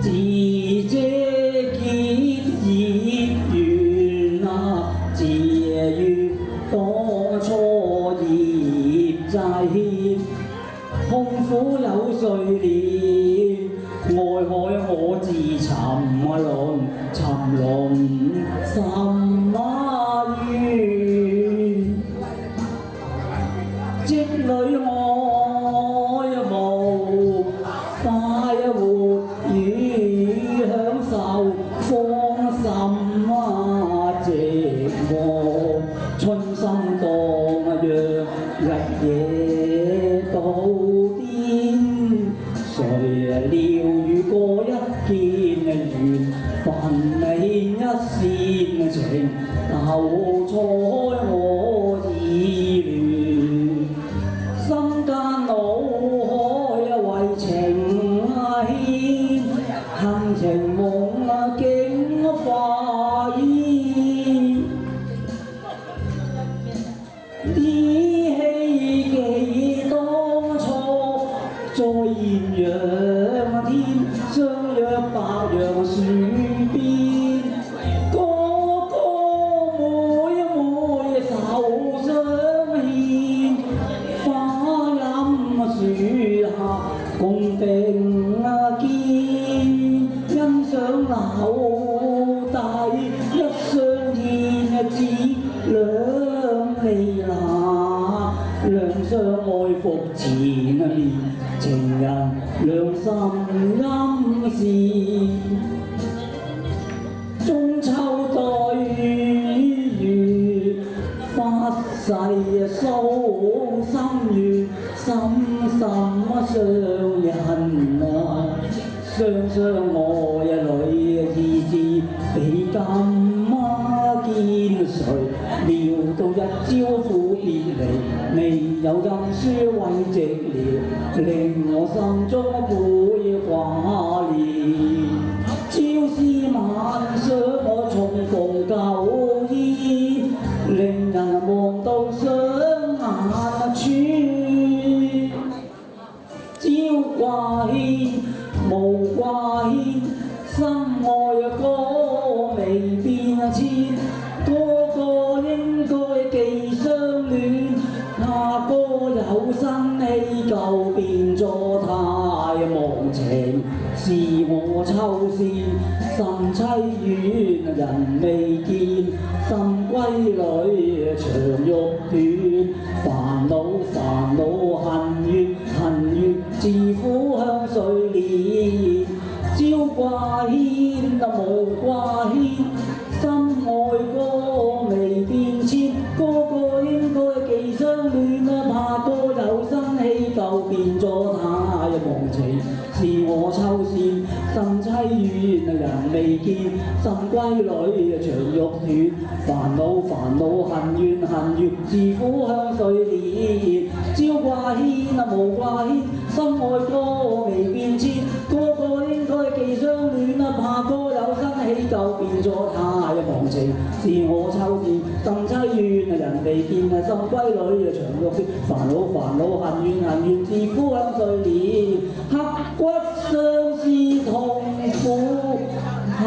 自這結業緣啊，自於當初業債，痛苦有誰憐？愛海我自沉淪甚冤。積累愛無快活與享受，芳心寂寞，春心蕩漾，日夜到癲。誰料遇過一見緣，分你一線情，鬥彩我意亂。心間腦海為情牽，恨情夢境化煙。依稀記當初在豔陽天，相約白楊樹邊，哥哥妹妹手相牽，花蔭樹下共並肩，欣賞柳底一相見，只兩離那，兩相愛復纏綿，情人兩心陰事。中秋對月，發誓訴心願，深深相印啊！雙雙愛侶意志比金堅誰料到一朝苦別離，未有音書慰寂寥，令我心中倍掛念。朝思晚想我重逢舊煙，令人望到雙眼穿。朝掛牽暮掛牽，心愛歌未變遷。哥哥應該記相戀，阿哥有新希舊變作太忘情。是我秋線甚凄怨，人未見，心歸裏長欲斷。煩惱恨怨，自苦向誰憐？朝掛牽暮掛牽，心愛歌未變遷。哥哥應該記相戀，怕哥有新希舊變作太忘情。是我秋線甚凄怨，人未見，心歸裏長欲斷。煩惱恨怨，自苦向誰憐？朝掛牽暮掛牽，心愛歌未變遷。哥哥應該記相戀，怕哥有新希舊變作太忘情。是我秋線甚凄怨，人未見，心歸裏長欲斷。煩惱恨怨，自苦向誰憐？刻骨相思痛苦下。